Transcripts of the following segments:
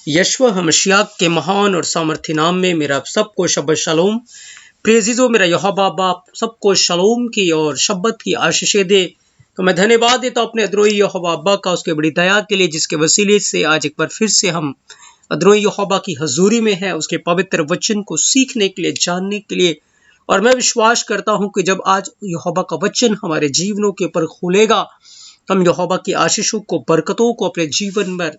यशवा हमशिया के महान और सामर्थ्य नाम में मेरा सबको शब्बत शलोम। प्रेज़िज़ो मेरा यहोवा बाप सबको शलोम की और शब्बत की आशीषें दे। तो मैं धन्यवाद देता हूँ अपने अद्रोही यहोवा अब्बा का उसके बड़ी दया के लिए, जिसके वसीले से आज एक बार फिर से हम अद्रोही यहोवा की हजूरी में है, उसके पवित्र वचन को सीखने के लिए, जानने के लिए। और मैं विश्वास करता हूँ कि जब आज यहोवा का वचन हमारे जीवनों के ऊपर खुलेगा, हम यहोवा की आशीषों को, बरकतों को अपने जीवन में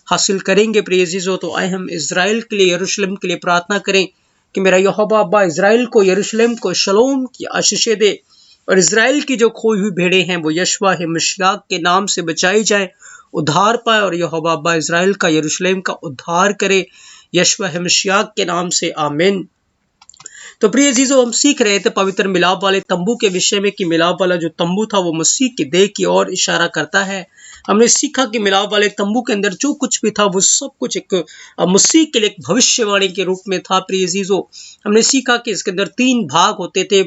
हासिल करेंगे। प्रियजीजो, तो आए हम इज़राइल के लिए, यरूशलेम के लिए प्रार्थना करें कि मेरा यहोवा अब्बा इज़राइल को, यरूशलेम को शलोम की आशीषें दे, और इज़राइल की जो खोई हुई भेड़ें हैं वो यशवा हमशिया के नाम से बचाई जाए, उद्धार पाए, और यहोवा अब्बा इज़राइल का, यरूशलेम का उद्धार करे यशवा हमशिया के नाम से, आमीन। तो प्रिय अजीजों, हम सीख रहे थे पवित्र मिलाप वाले तंबू के विषय में कि मिलाप वाला जो तंबू था वो मसीह की देह की ओर इशारा करता है। हमने सीखा कि मिलाप वाले तंबू के अंदर जो कुछ भी था वो सब कुछ एक मसीह के लिए एक भविष्यवाणी के रूप में था। प्रिय अजीजों, हमने सीखा कि इसके अंदर 3 भाग होते थे,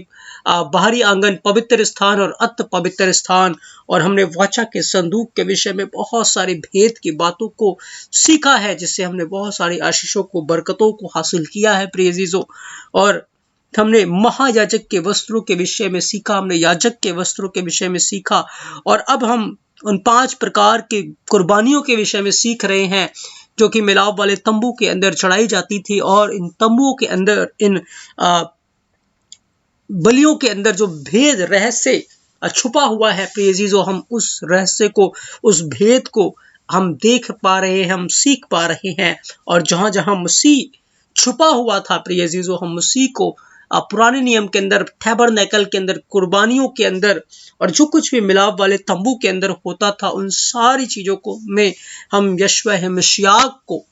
बाहरी आंगन, पवित्र स्थान और अति पवित्र स्थान। और हमने वाचा के संदूक के विषय में बहुत सारे भेद की बातों को सीखा है, जिससे हमने बहुत सारी आशीषों को, बरकतों को हासिल किया है। प्रिय अजीजों, और हमने महायाजक के वस्त्रों के विषय में सीखा, हमने याजक के वस्त्रों के विषय में सीखा, और अब हम उन 5 प्रकार के कुर्बानियों के विषय में सीख रहे हैं जो कि मिलाप वाले तंबू के अंदर चढ़ाई जाती थी। और इन तंबुओं के अंदर, इन बलियों के अंदर जो भेद, रहस्य छुपा हुआ है, प्रिय अजीजों, हम उस रहस्य को, उस भेद को हम देख पा रहे हैं, हम सीख पा रहे हैं। और जहां जहां मसीह छुपा हुआ था, प्रिय अजीजों, हम मसीह को पुराने नियम के अंदर, टैबरनेकल के अंदर, कुर्बानियों के अंदर, और जो कुछ भी मिलाप वाले तंबू के अंदर होता था, उन सारी चीजों को में हम यशवा हमशिया को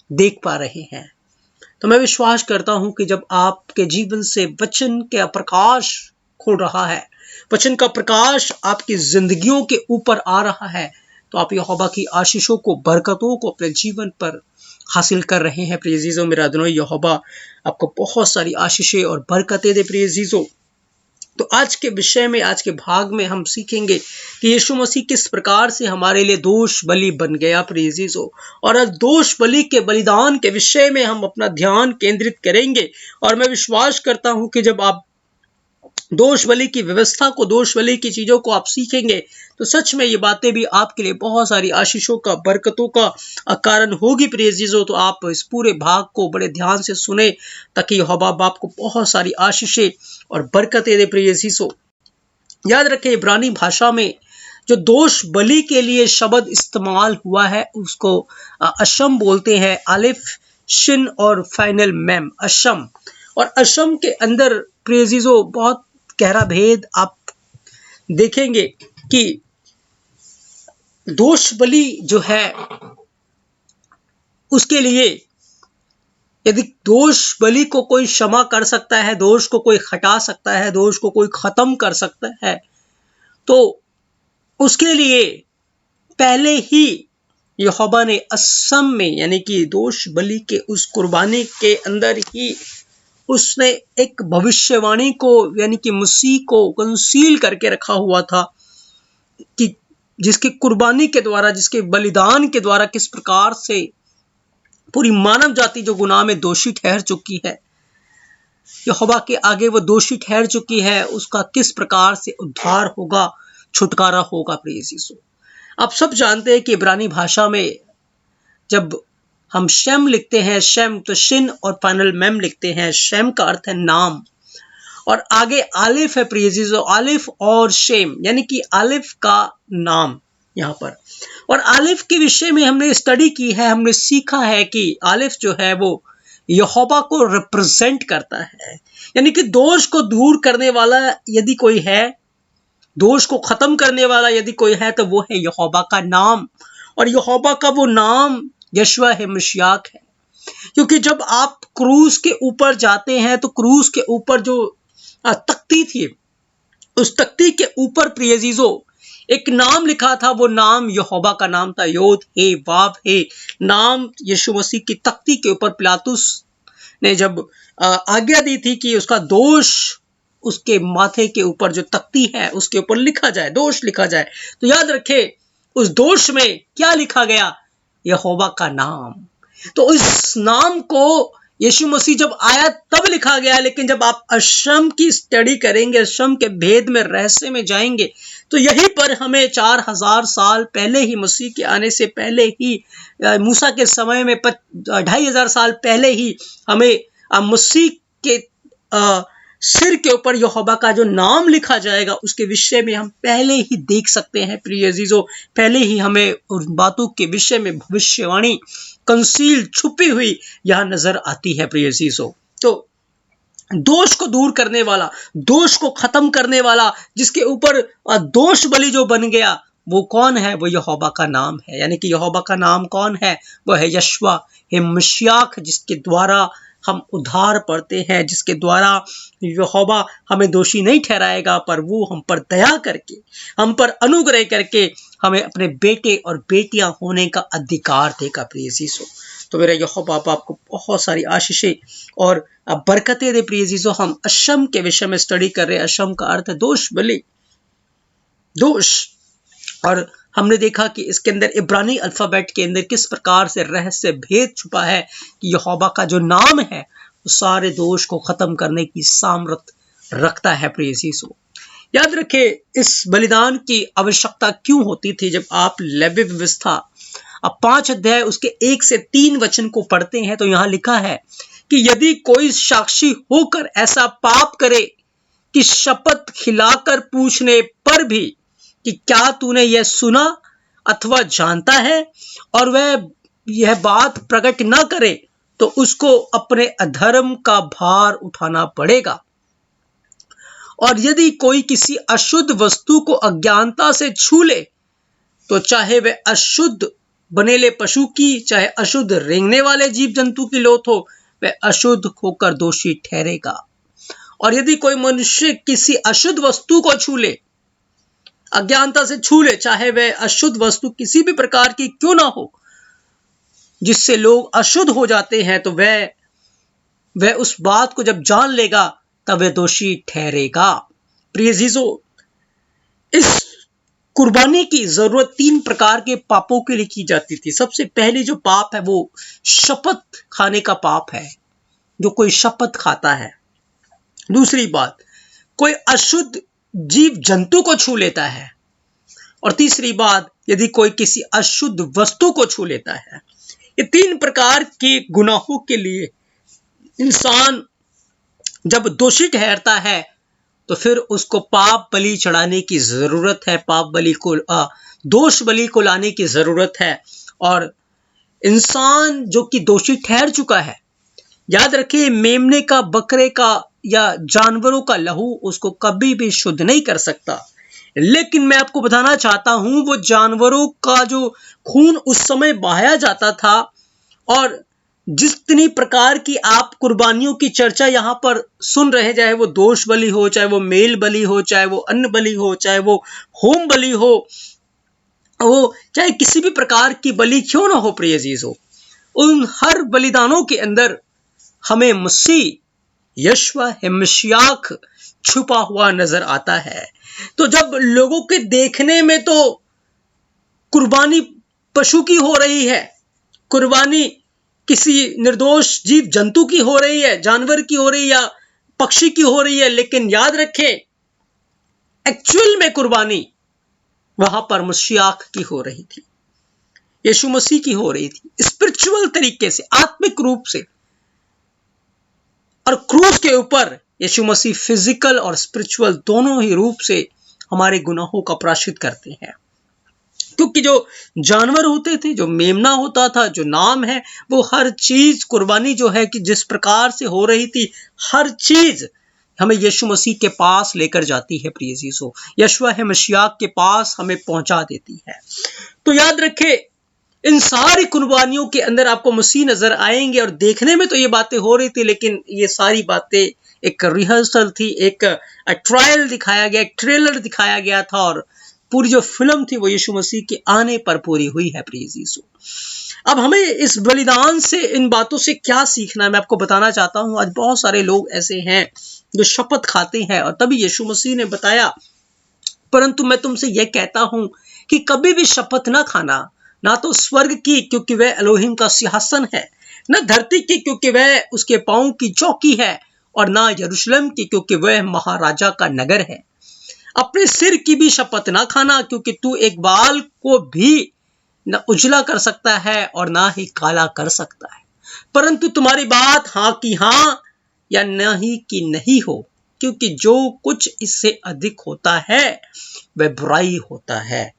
देख पा रहे हैं। तो मैं विश्वास करता हूं कि जब आपके जीवन से वचन का प्रकाश खुल रहा है, वचन का प्रकाश आपकी जिंदगियों के ऊपर आ रहा है, तो आप यहोवा की आशीषों को, बरकतों को अपने जीवन पर हासिल कर रहे हैं। प्रिय अजीजों, मेरा अदोनी यहोवा आपको बहुत सारी आशीषें और बरकतें दे। प्रिय अजीजों, तो आज के विषय में, आज के भाग में हम सीखेंगे कि यीशु मसीह किस प्रकार से हमारे लिए दोष बलि बन गया। प्रिय अजीजों, और आज दोष बलि के बलिदान के विषय में हम अपना ध्यान केंद्रित करेंगे। और मैं विश्वास करता हूं कि जब आप दोष बलि की व्यवस्था को, दोष बलि की चीजों को आप सीखेंगे, तो सच में ये बातें भी आपके लिए बहुत सारी आशीषों का, बरकतों का कारण होगी। प्रिय अजीजों, तो आप इस पूरे भाग को बड़े ध्यान से सुने, ताकि यहोवा बाप को बहुत सारी आशीषें और बरकतें दे। प्रिय अजीजों, याद रखें, इब्रानी भाषा में जो दोष बलि के लिए शब्द इस्तेमाल हुआ है उसको अशम बोलते हैं, अलिफ, शिन और फाइनल मैम, अशम। और अशम के अंदर प्रिय अजीजों बहुत गहरा भेद आप देखेंगे कि दोष बलि जो है उसके लिए, यदि दोष बलि को कोई क्षमा कर सकता है, दोष को कोई हटा सकता है, दोष को कोई खत्म कर सकता है, तो उसके लिए पहले ही यहोवा ने असम में, यानी कि दोष बलि के उस कुर्बानी के अंदर ही उसने एक भविष्यवाणी को, यानी कि मसीह को कंसील करके रखा हुआ था कि जिसके कुर्बानी के द्वारा, जिसके बलिदान के द्वारा किस प्रकार से पूरी मानव जाति जो गुनाह में दोषी ठहर चुकी है, यहोवा के आगे वो दोषी ठहर चुकी है, उसका किस प्रकार से उद्धार होगा, छुटकारा होगा। प्रिय अजीजों, आप सब जानते हैं कि इब्रानी भाषा में जब हम शेम लिखते हैं, शेम, तो शिन और फाइनल मैम लिखते हैं। शेम का अर्थ है नाम, और आगे आलिफ है। प्रिय अजीजों, आलिफ और शेम, यानी कि आलिफ का नाम यहाँ पर। और आलिफ के विषय में हमने स्टडी की है, हमने सीखा है कि आलिफ जो है वो यहोवा को रिप्रेजेंट करता है, यानी कि दोष को दूर करने वाला यदि कोई है, दोष को खत्म करने वाला यदि कोई है, तो वो है यहोवा का नाम। और यहोवा का वो नाम यशवा हमशिया है, क्योंकि जब आप क्रूस के ऊपर जाते हैं, तो क्रूस के ऊपर जो तख्ती थी, उस तख्ती के ऊपर प्रिय अजीजों एक नाम लिखा था। वो नाम यहोवा का नाम था, योद हे वाव हे नाम। यीशु मसीह की तख्ती के ऊपर पिलातुस ने जब आज्ञा दी थी कि उसका दोष उसके माथे के ऊपर, जो तख्ती है उसके ऊपर लिखा जाए, दोष लिखा जाए, तो याद रखे उस दोष में क्या लिखा गया? यहोवा का नाम। तो इस नाम को यीशु मसीह जब आया तब लिखा गया, लेकिन जब आप अशम की स्टडी करेंगे, अशम के भेद में, रहस्य में जाएंगे, तो यहीं पर हमें 4000 साल पहले ही, मसीह के आने से पहले ही, मूसा के समय में 2500 साल पहले ही हमें मसीह के सिर के ऊपर यहोवा का जो नाम लिखा जाएगा उसके विषय में हम पहले ही देख सकते हैं प्रिय अजीजों। पहले ही हमें उन बातों के विषय में भविष्यवाणी कंसील छुपी हुई यहां नजर आती है प्रिय अजीजों। तो दोष को दूर करने वाला, दोष को खत्म करने वाला, जिसके ऊपर दोष बलि जो बन गया, वो कौन है? वो यहोवा का नाम है। यानी कि यहोवा का नाम कौन है? वो है यशवा मशीयाख, जिसके द्वारा हम उद्धार पाते हैं, जिसके द्वारा यहोवा हमें दोषी नहीं ठहराएगा, पर वो हम पर दया करके, हम पर अनुग्रह करके हमें अपने बेटे और बेटियां होने का अधिकार देगा प्रिय अजीजों। तो मेरा यहोवा आपको बहुत सारी आशीषें और बरकतें दे प्रिय अजीजों। हम अशम के विषय में स्टडी कर रहे हैं। अशम का अर्थ है दोष बलि, दोष। और हमने देखा कि इसके अंदर इब्रानी अल्फाबेट के अंदर किस प्रकार से रहस्य भेद छुपा है कि यहोवा का जो नाम है वो सारे दोष को खत्म करने की सामर्थ्य रखता है प्रिय अजीजों। याद रखें, इस बलिदान की आवश्यकता क्यों होती थी। जब आप लेवी व्यवस्था अब 5 अध्याय उसके 1 से 3 वचन को पढ़ते हैं तो यहां लिखा है कि यदि कोई साक्षी होकर ऐसा पाप करे कि शपथ खिलाकर पूछने पर भी कि क्या तूने यह सुना अथवा जानता है, और वह यह बात प्रकट न करे, तो उसको अपने अधर्म का भार उठाना पड़ेगा। और यदि कोई किसी अशुद्ध वस्तु को अज्ञानता से छू ले, तो चाहे वह अशुद्ध बनेले पशु की, चाहे अशुद्ध रेंगने वाले जीव जंतु की लोथ हो, वह अशुद्ध होकर दोषी ठहरेगा। और यदि कोई मनुष्य किसी अशुद्ध वस्तु को छू ले, अज्ञानता से छू ले, चाहे वह अशुद्ध वस्तु किसी भी प्रकार की क्यों ना हो, जिससे लोग अशुद्ध हो जाते हैं, तो वह उस बात को जब जान लेगा तब वह दोषी ठहरेगा। प्रिय अजीजों, इस कुर्बानी की जरूरत 3 प्रकार के पापों के लिए की जाती थी। सबसे पहले जो पाप है वो शपथ खाने का पाप है, जो कोई शपथ खाता है। दूसरी बात, कोई अशुद्ध जीव जंतु को छू लेता है। और तीसरी बात, यदि कोई किसी अशुद्ध वस्तु को छू लेता है। ये 3 प्रकार के गुनाहों के लिए इंसान जब दोषी ठहरता है तो फिर उसको पाप बलि चढ़ाने की जरूरत है, पाप बलि को, दोष बलि को लाने की जरूरत है। और इंसान जो कि दोषी ठहर चुका है, याद रखिए, मेमने का, बकरे का या जानवरों का लहू उसको कभी भी शुद्ध नहीं कर सकता। लेकिन मैं आपको बताना चाहता हूं, वो जानवरों का जो खून उस समय बहाया जाता था, और जितनी प्रकार की आप कुर्बानियों की चर्चा यहां पर सुन रहे, चाहे वो दोष बलि हो, चाहे वो मेल बलि हो, चाहे वो अन्न बलि हो, चाहे वो होम बलि हो, वो चाहे किसी भी प्रकार की बलि क्यों ना हो प्रिय अजीजों, उन हर बलिदानों के अंदर हमें मसीह यशवा मशीयाख छुपा हुआ नजर आता है। तो जब लोगों के देखने में तो कुर्बानी पशु की हो रही है, कुर्बानी किसी निर्दोष जीव जंतु की हो रही है, जानवर की हो रही है या पक्षी की हो रही है, लेकिन याद रखें, एक्चुअल में कुर्बानी वहां पर मशीयाख की हो रही थी, यीशु मसीह की हो रही थी, स्पिरिचुअल तरीके से, आत्मिक रूप से। और क्रूस के ऊपर यीशु मसीह फिजिकल और स्पिरिचुअल दोनों ही रूप से हमारे गुनाहों का प्रायश्चित करते हैं। क्योंकि जो जानवर होते थे, जो मेमना होता था, जो नाम है, वो हर चीज कुर्बानी जो है कि जिस प्रकार से हो रही थी, हर चीज हमें यीशु मसीह के पास लेकर जाती है प्रिय अजीजों, यशवा मशीयाख के पास हमें पहुंचा देती है। तो याद रखें, इन सारी कुर्बानियों के अंदर आपको मसीह नजर आएंगे। और देखने में तो ये बातें हो रही थी, लेकिन ये सारी बातें एक रिहर्सल थी, एक ट्रायल दिखाया गया, एक ट्रेलर दिखाया गया था, और पूरी जो फिल्म थी वो यीशु मसीह के आने पर पूरी हुई है प्रिय अजीजों। अब हमें इस बलिदान से, इन बातों से क्या सीखना है, मैं आपको बताना चाहता हूं। आज बहुत सारे लोग ऐसे हैं जो शपथ खाते हैं, और तभी यीशु मसीह ने बताया, परंतु मैं तुमसे यह कहता हूं कि कभी भी शपथ ना खाना, ना तो स्वर्ग की क्योंकि वह एलोहिम का सिंहासन है, न धरती की क्योंकि वह उसके पांव की चौकी है, और ना यरूशलेम की क्योंकि वह महाराजा का नगर है। अपने सिर की भी शपथ ना खाना, क्योंकि तू एक बाल को भी न उजला कर सकता है और ना ही काला कर सकता है। परंतु तुम्हारी बात हाँ की हाँ या नहीं की नहीं हो, क्योंकि जो कुछ इससे अधिक होता है वह बुराई होता है।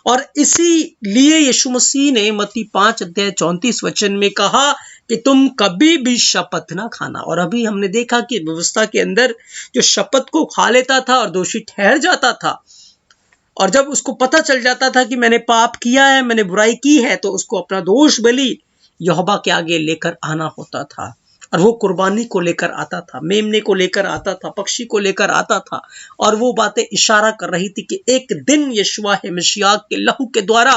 और इसीलिए यीशु मसीह ने मत्ती 5:34 में कहा कि तुम कभी भी शपथ ना खाना। और अभी हमने देखा कि व्यवस्था के अंदर जो शपथ को खा लेता था और दोषी ठहर जाता था, और जब उसको पता चल जाता था कि मैंने पाप किया है, मैंने बुराई की है, तो उसको अपना दोष बलि यहोवा के आगे लेकर आना होता था। और वो कुर्बानी को लेकर आता था, मेमने को लेकर आता था, पक्षी को लेकर आता था। और वो बातें इशारा कर रही थी कि एक दिन यीशुआ है मसीह के लहू के द्वारा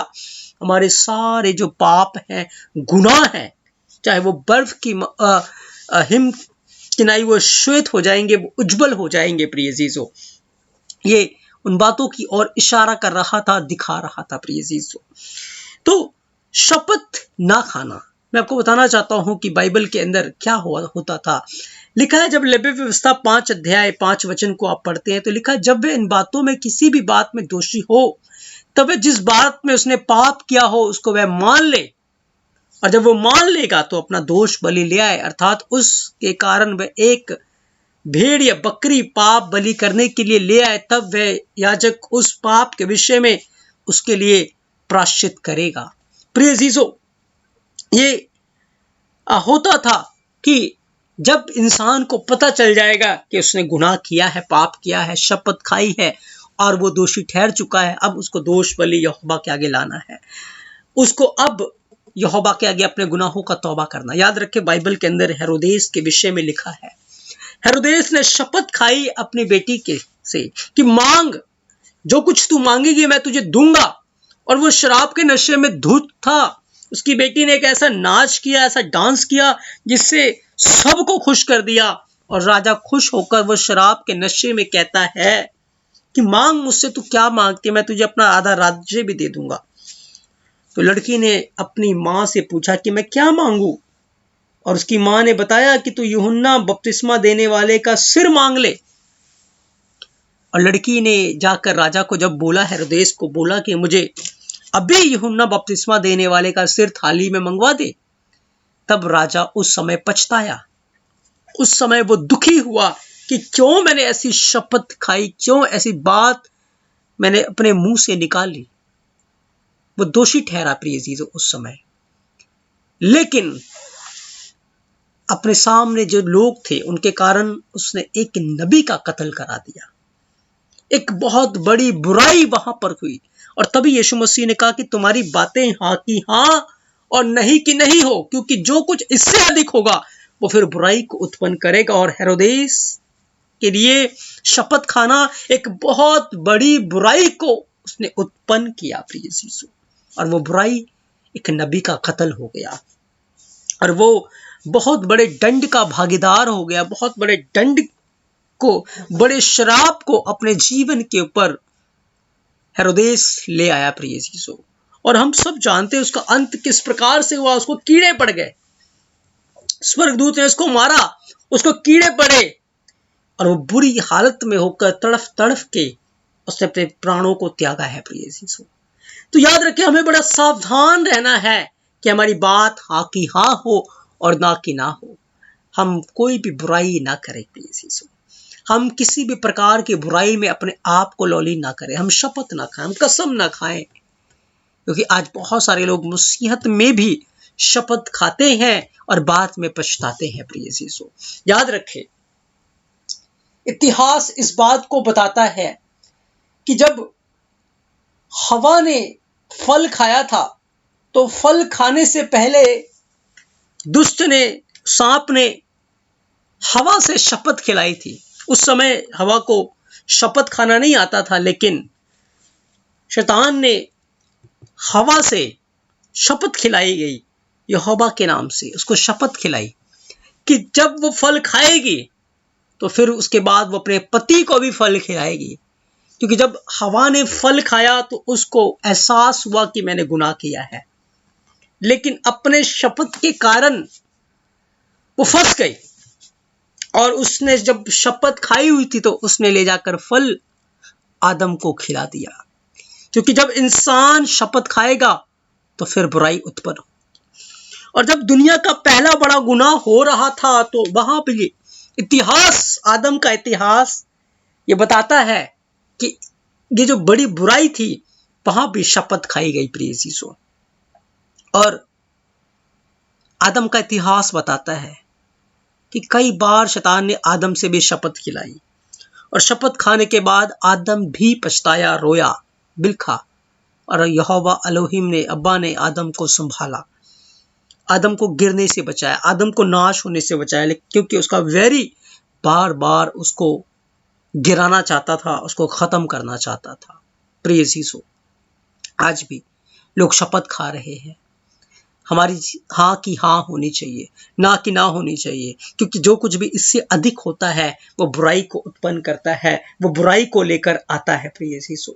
हमारे सारे जो पाप हैं, गुनाह हैं, चाहे वो बर्फ की हिम चिनाई, वो श्वेत हो जाएंगे, वो उज्जवल हो जाएंगे। प्रिय जीजो, ये उन बातों की ओर इशारा कर रहा था, दिखा रहा था। प्रिय जीजो, तो शपथ ना खाना, मैं आपको बताना चाहता हूं कि बाइबल के अंदर क्या होता था। लिखा है, जब लेवी व्यवस्था 5:5 को आप पढ़ते हैं तो लिखा है, जब वह इन बातों में किसी भी बात में दोषी हो, तब वह जिस बात में उसने पाप किया हो उसको वह मान ले, और जब वो मान लेगा तो अपना दोष बलि ले आए, अर्थात उसके कारण वह एक भेड़ या बकरी पाप बलि करने के लिए ले आए, तब वह याजक उस पाप के विषय में उसके लिए प्रायश्चित करेगा। प्रिय जीजो, ये होता था कि जब इंसान को पता चल जाएगा कि उसने गुनाह किया है, पाप किया है, शपथ खाई है और वो दोषी ठहर चुका है, अब उसको दोष बलि यहोवा के आगे लाना है। उसको अब यहोवा के आगे अपने गुनाहों का तौबा करना। याद रखें, बाइबल के अंदर हेरोदेस के विषय में लिखा है, हेरोदेस ने शपथ खाई अपनी बेटी के से कि मांग, जो कुछ तू मांगेगी मैं तुझे दूंगा। और वो शराब के नशे में धुत था। उसकी बेटी ने एक ऐसा नाच किया, ऐसा डांस किया जिससे सबको खुश कर दिया, और राजा खुश होकर वो शराब के नशे में कहता है कि मांग मुझसे, तू क्या मांगती है, मैं तुझे अपना आधा राज्य भी दे दूंगा। तो लड़की ने अपनी मां से पूछा कि मैं क्या मांगू, और उसकी मां ने बताया कि तू यूहन्ना बपतिस्मा देने वाले का सिर मांग ले। और लड़की ने जाकर राजा को जब बोला, हेरोदेस को बोला कि मुझे अभी यूहन्ना बपतिस्मा देने वाले का सिर थाली में मंगवा दे, तब राजा उस समय पछताया। उस समय वो दुखी हुआ कि क्यों मैंने ऐसी शपथ खाई, क्यों ऐसी बात मैंने अपने मुंह से निकाली। वो दोषी ठहरा प्रिय जीजो उस समय। लेकिन अपने सामने जो लोग थे उनके कारण उसने एक नबी का कत्ल करा दिया। एक बहुत बड़ी बुराई वहां पर हुई, और तभी यीशु मसीह ने कहा कि तुम्हारी बातें हाँ की हाँ और नहीं की नहीं हो, क्योंकि जो कुछ इससे अधिक होगा वो फिर बुराई को उत्पन्न करेगा। और हेरोदेस के लिए शपथ खाना एक बहुत बड़ी बुराई को उसने उत्पन्न किया प्रिय यीशु, और वो बुराई एक नबी का कत्ल हो गया, और वो बहुत बड़े दंड का भागीदार हो गया, बहुत बड़े दंड को, बड़े श्राप को अपने जीवन के ऊपर हेरोदेस ले आया प्रिय यीशु। और हम सब जानते हैं उसका अंत किस प्रकार से हुआ। उसको कीड़े पड़ गए, स्वर्गदूत ने उसको मारा, उसको कीड़े पड़े, और वो बुरी हालत में होकर तड़फ तड़फ के उसने अपने प्राणों को त्यागा है प्रिय यीशु। तो याद रखें, हमें बड़ा सावधान रहना है कि हमारी बात हाँ की हाँ हो और ना की ना हो। हम कोई भी बुराई ना करें प्रिय यीशु। हम किसी भी प्रकार की बुराई में अपने आप को लौली ना करें। हम शपथ ना खाएं, हम कसम ना खाएं, क्योंकि आज बहुत सारे लोग मुसीहत में भी शपथ खाते हैं और बाद में पछताते हैं प्रिय यीशु। याद रखें, इतिहास इस बात को बताता है कि जब हवा ने फल खाया था, तो फल खाने से पहले दुष्ट ने, सांप ने हवा से शपथ खिलाई थी। उस समय हवा को शपथ खाना नहीं आता था, लेकिन शैतान ने हवा से शपथ खिलाई गई, यहोवा के नाम से उसको शपथ खिलाई कि जब वो फल खाएगी तो फिर उसके बाद वो अपने पति को भी फल खिलाएगी, क्योंकि जब हवा ने फल खाया तो उसको एहसास हुआ कि मैंने गुनाह किया है, लेकिन अपने शपथ के कारण वो फंस गई। और उसने जब शपथ खाई हुई थी तो उसने ले जाकर फल आदम को खिला दिया, क्योंकि जब इंसान शपथ खाएगा तो फिर बुराई उत्पन्न हो। और जब दुनिया का पहला बड़ा गुनाह हो रहा था तो वहां भी इतिहास, आदम का इतिहास ये बताता है कि ये जो बड़ी बुराई थी वहां भी शपथ खाई गई प्रिय चीजों। और आदम का इतिहास बताता है कि कई बार शैतान ने आदम से भी शपथ खिलाई, और शपथ खाने के बाद आदम भी पछताया, रोया, बिलखा, और यहोवा एलोहिम ने, अब्बा ने आदम को संभाला, आदम को गिरने से बचाया, आदम को नाश होने से बचाया, लेकिन क्योंकि उसका वैरी बार बार उसको गिराना चाहता था, उसको खत्म करना चाहता था। प्रिय चीजों, आज भी लोग शपथ खा रहे हैं। हमारी हाँ की हाँ होनी चाहिए, ना की ना होनी चाहिए, क्योंकि जो कुछ भी इससे अधिक होता है वो बुराई को उत्पन्न करता है, वो बुराई को लेकर आता है। प्रिय चीजों,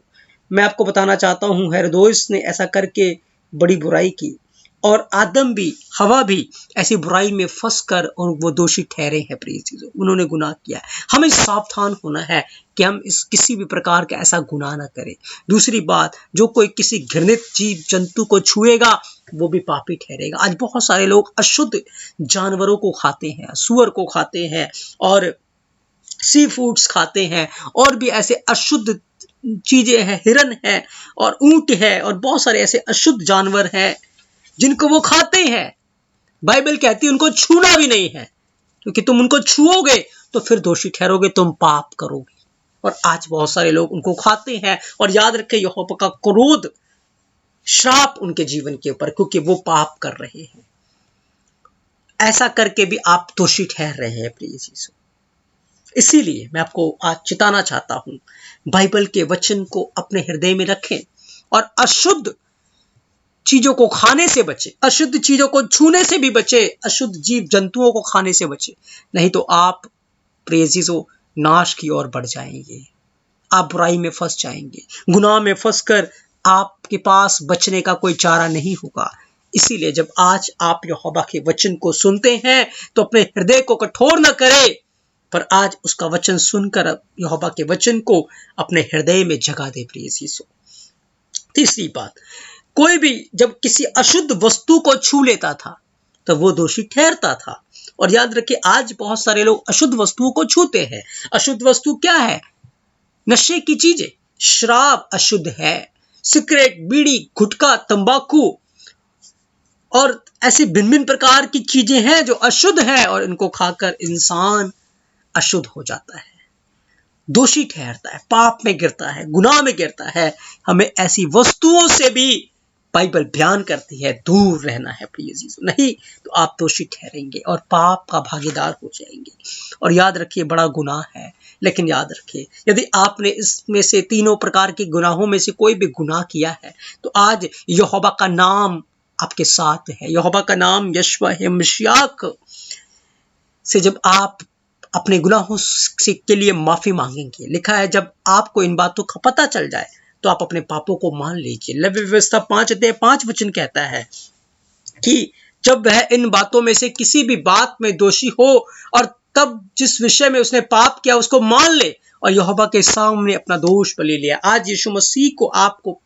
मैं आपको बताना चाहता हूं, हेरोदेस ने ऐसा करके बड़ी बुराई की, और आदम भी, हवा भी ऐसी बुराई में फंसकर और वो दोषी ठहरे हैं। प्रिय चीजों, उन्होंने गुनाह किया है। हमें सावधान होना है कि हम इस किसी भी प्रकार का ऐसा गुनाह ना करें। दूसरी बात, जो कोई किसी घृणित जीव जंतु को छुएगा वो भी पापी ठहरेगा। आज बहुत सारे लोग अशुद्ध जानवरों को खाते हैं, सुअर को खाते हैं, और सी फूड्स खाते हैं, और भी ऐसे अशुद्ध चीजें हैं, हिरन है और ऊंट है, और बहुत सारे ऐसे अशुद्ध जानवर हैं जिनको वो खाते हैं। बाइबल कहती है उनको छूना भी नहीं है, क्योंकि तुम उनको छुओगे तो फिर दोषी ठहरोगे, तुम पाप करोगे। और आज बहुत सारे लोग उनको खाते हैं, और याद रखें यहोवा का क्रोध, श्राप उनके जीवन के ऊपर, क्योंकि वो पाप कर रहे हैं। ऐसा करके भी आप दोषी ठहर रहे हैं प्रिय चीजों। इसीलिए मैं आपको आज चिताना चाहता हूं, बाइबल के वचन को अपने हृदय में रखें और अशुद्ध चीजों को खाने से बचे, अशुद्ध चीजों को छूने से भी बचे, अशुद्ध जीव जंतुओं को खाने से बचे, नहीं तो आप प्रिय चीजों नाश की ओर बढ़ जाएंगे। आप बुराई में फंस जाएंगे, गुनाह में फंसकर आपके पास बचने का कोई चारा नहीं होगा। इसीलिए जब आज आप यहोवा के वचन को सुनते हैं तो अपने हृदय को कठोर न करें, पर आज उसका वचन सुनकर यहोवा के वचन को अपने हृदय में जगा दे प्रिय चीजों। तीसरी बात, कोई भी जब किसी अशुद्ध वस्तु को छू लेता था तो वो दोषी ठहरता था। और याद रखिए, आज बहुत सारे लोग अशुद्ध वस्तुओं को छूते हैं। अशुद्ध वस्तु क्या है? नशे की चीजें, शराब अशुद्ध है, सिगरेट, बीड़ी, गुटखा, तंबाकू और ऐसी भिन्न भिन्न प्रकार की चीजें हैं जो अशुद्ध है, और इनको खाकर इंसान अशुद्ध हो जाता है, दोषी ठहरता है, पाप में गिरता है, गुनाह में गिरता है। हमें ऐसी वस्तुओं से भी बाइबल बयान करती है दूर रहना है प्रिय चीजों, नहीं तो आप दोषी ठहरेंगे और पाप का भागीदार हो जाएंगे। और याद रखिए, बड़ा गुनाह है, लेकिन याद रखिए यदि आपने इसमें से तीनों प्रकार के गुनाहों में से कोई भी गुनाह किया है तो आज यहोवा का नाम आपके साथ है। यहोवा का नाम यशवा है मशियाक से जब आप अपने गुनाहों के लिए माफी मांगेंगे, लिखा है जब आपको इन बातों का पता चल जाए तो आप अपने पापों को मान लीजिए। लेवी व्यवस्था 5:5 वचन कहता है कि जब वह इन बातों में से किसी भी बात में दोषी हो और तब जिस विषय में उसने पाप किया उसको मान ले और यहोवा के सामने अपना दोष बलि लिया। आज यीशु मसीह को आपको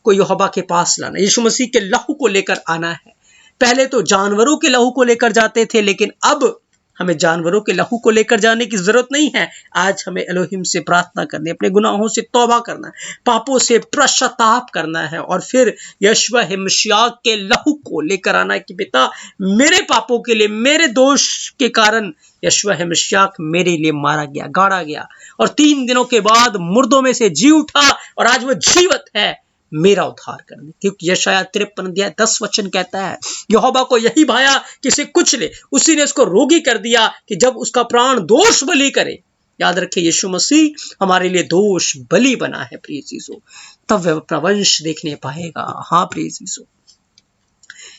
यहोवा के पास लाना, यीशु मसीह के लहू को लेकर आना है। पहले तो जानवरों के लहू को लेकर जाते थे, लेकिन अब हमें जानवरों के लहू को लेकर जाने की जरूरत नहीं है। आज हमें एलोहिम से प्रार्थना करनी, अपने गुनाहों से तौबा करना है, पापों से पश्चाताप करना है और फिर यशवा मसीह के लहू को लेकर आना है कि पिता मेरे पापों के लिए, मेरे दोष के कारण यशवा मसीह मेरे लिए मारा गया, गाड़ा गया और 3 दिनों के बाद मुर्दों में से जी उठा और आज वो जीवित है मेरा उद्धार करने। क्योंकि यशायाह 53:10 वचन कहता है यहोवा को यही भाया कि इसे कुछ ले, उसी ने उसको रोगी कर दिया कि जब उसका प्राण दोष बलि करे। याद रखिए, यीशु मसीह हमारे लिए दोष बलि बना है प्रिय चीजों, तब वह अपना वंश देखने पाएगा। हाँ प्रिय चीजों,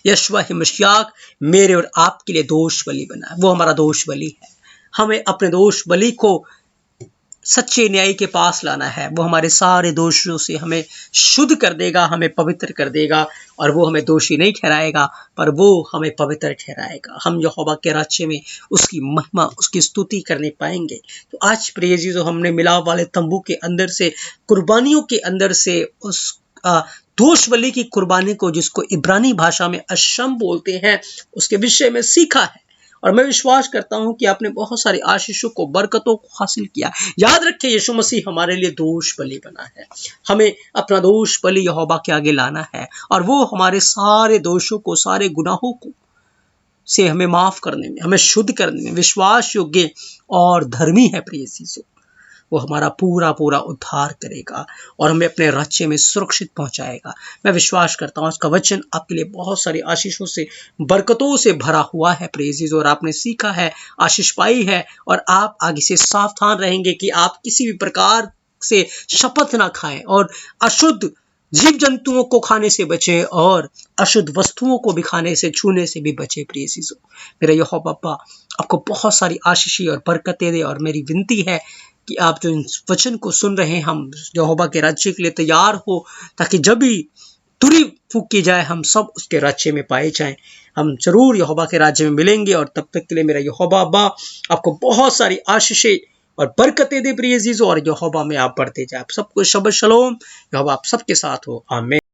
यशवा मसीह मेरे और आपके लिए दोष बलि बना है, वो हमारा दोष बलि है। हमें अपने दोष बलि को सच्चे न्याय के पास लाना है। वो हमारे सारे दोषों से हमें शुद्ध कर देगा, हमें पवित्र कर देगा, और वो हमें दोषी नहीं ठहराएगा पर वो हमें पवित्र ठहराएगा। हम यहोवा के राज्य में उसकी महिमा, उसकी स्तुति करने पाएंगे। तो आज प्रिय जी, जो हमने मिलाप वाले तंबू के अंदर से, कुर्बानियों के अंदर से, उस दोष बलि की कुर्बानी को, जिसको इब्रानी भाषा में अशम बोलते हैं, उसके विषय में सीखा है। और मैं विश्वास करता हूं कि आपने बहुत सारी आशीषों को, बरकतों को हासिल किया। याद रखिए, यीशु मसीह हमारे लिए दोष बलि बना है। हमें अपना दोष बलि यहोवा के आगे लाना है, और वो हमारे सारे दोषों को, सारे गुनाहों को से हमें माफ करने में, हमें शुद्ध करने में विश्वास योग्य और धर्मी है। प्रिय चीजों, वो हमारा पूरा पूरा उद्धार करेगा और हमें अपने राज्य में सुरक्षित पहुंचाएगा। मैं विश्वास करता हूं इसका वचन आपके लिए बहुत सारी आशीषों से, बरकतों से भरा हुआ है प्रिय चीजों, और आपने सीखा है, आशीष पाई है, और आप आगे से सावधान रहेंगे कि आप किसी भी प्रकार से शपथ ना खाएं, और अशुद्ध जीव जंतुओं को खाने से बचे, और अशुद्ध वस्तुओं को भी खाने से, छूने से भी बचे। प्रिय चीजों, मेरा यहोवा बाबा आपको बहुत सारी आशीष और बरकतें दे, और मेरी विनती है कि आप जो इस वचन को सुन रहे हैं, हम यहोवा के राज्य के लिए तैयार हो, ताकि जब भी तुरी फूंकी जाए, हम सब उसके राज्य में पाए जाएं। हम जरूर यहोवा के राज्य में मिलेंगे, और तब तक के लिए मेरा यहोवा अब्बा आपको बहुत सारी आशीषें और बरकतें दे प्रिय अजीजों, और यहोवा में आप बढ़ते जाए। आप सबको शबत शलोम, यहोवा आप सबके साथ हो। आमीन।